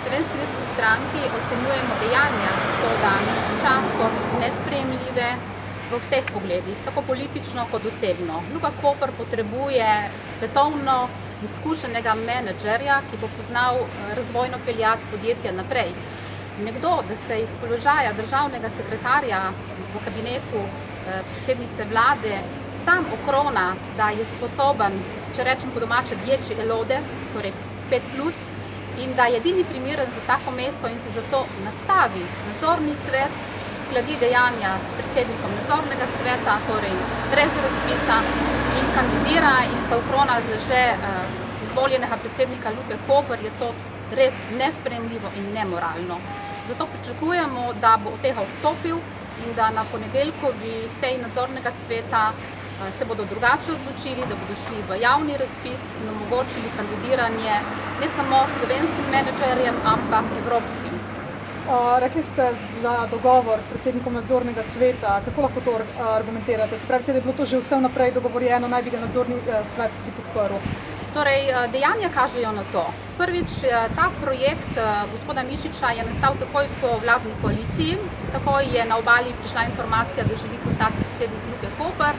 Slovenski ljudski stranki ocenjujemo dejanja gospoda Mišiča kot nesprejemljive v vseh pogledih, tako politično kot osebno. Luka Koper potrebuje svetovno izkušenega menedžerja, ki bo poznal razvojno peljat podjetja naprej. Nekdo, da se iz položaja državnega sekretarja v kabinetu predsednice vlade sam okrona, da je sposoben, če rečem po domače, dječi elode, torej 5+, in da je edini primeren za tako mesto in se zato nastavi nadzorni svet, uskladi dejanja s predsednikom nadzornega sveta, torej brez razpisa, in kandidira in se okrona za že izvoljenega predsednika Luke Koper, je to res nesprejemljivo in nemoralno. Zato pričakujemo, da bo od tega odstopil in da na ponedeljkovi seji nadzornega sveta se bodo drugače odločili, da bodo šli v javni razpis in omogočili kandidiranje ne samo slovenskim menedžerjem, ampak evropskim. Rekli ste za dogovor s predsednikom nadzornega sveta. Kako lahko to argumentirate? Se pravite, da je bilo to že vse vnaprej dogovorjeno, naj bi ga nadzorni svet tudi podprl? Torej, dejanja kažejo na to. Prvič, ta projekt gospoda Mišiča je nastal takoj po vladni koaliciji. Takoj je na obali prišla informacija, da želi postati predsednik Luke Koper.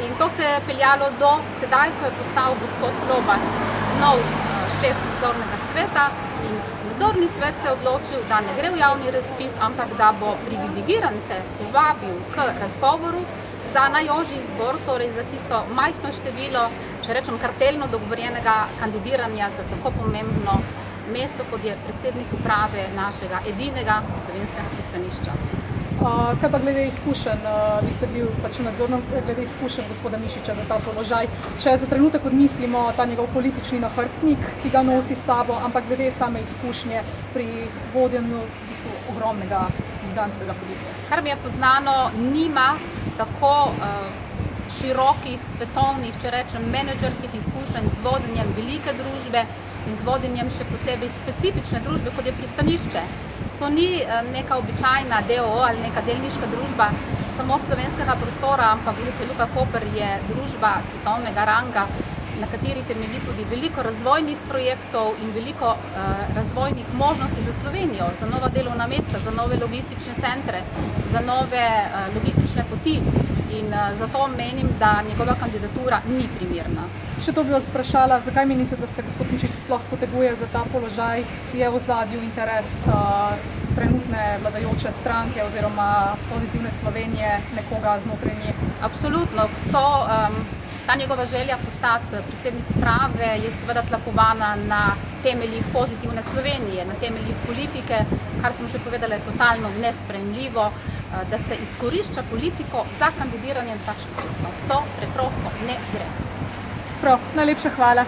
In to se je peljalo do sedaj, ko je postal gospod Lobas nov šef nadzornega sveta. In nadzorni svet se je odločil, da ne gre v javni razpis, ampak da bo privilegirance povabil k razgovoru za najožji izbor, torej za tisto majhno število, če rečem kartelno dogovorjenega kandidiranja za tako pomembno mesto, kot je predsednik uprave našega edinega slovenskega pristanišča. Kaj pa glede izkušenj? Vi ste bil pač nadzorno glede izkušenj gospoda Mišiča za ta položaj. Če za trenutek odmislimo ta njegov politični nahrbtnik, ki ga nosi s sabo, ampak glede same izkušnje pri vodenju v bistvu ogromnega gigantskega podjetja. Kar mi je poznano, nima tako širokih svetovnih, če rečem, menedžerskih izkušenj z vodenjem velike družbe in z vodenjem še posebej specifične družbe, kot je pristanišče. To ni neka običajna DOO ali neka delniška družba samo slovenskega prostora, ampak Luka Koper je družba svetovnega ranga, na kateri temelji tudi veliko razvojnih projektov in veliko razvojnih možnosti za Slovenijo, za nova delovna mesta, za nove logistične centre, za nove logistične poti. In zato menim, da njegova kandidatura ni primerna. Še to bi vas vprašala, zakaj menite, da se gospod Mišič sploh poteguje za ta položaj? Je v ozadju interes trenutne vladajoče stranke oziroma Pozitivne Slovenije, nekoga znotraj nje? Absolutno. Ta njegova želja postati predsednik uprave je seveda tlakovana na temeljih Pozitivne Slovenije, na temeljih politike, kar sem že povedala, je totalno nesprejemljivo, da se izkorišča politiko za kandidiranje na takšno mesto. To preprosto ne gre. Prav, najlepša hvala.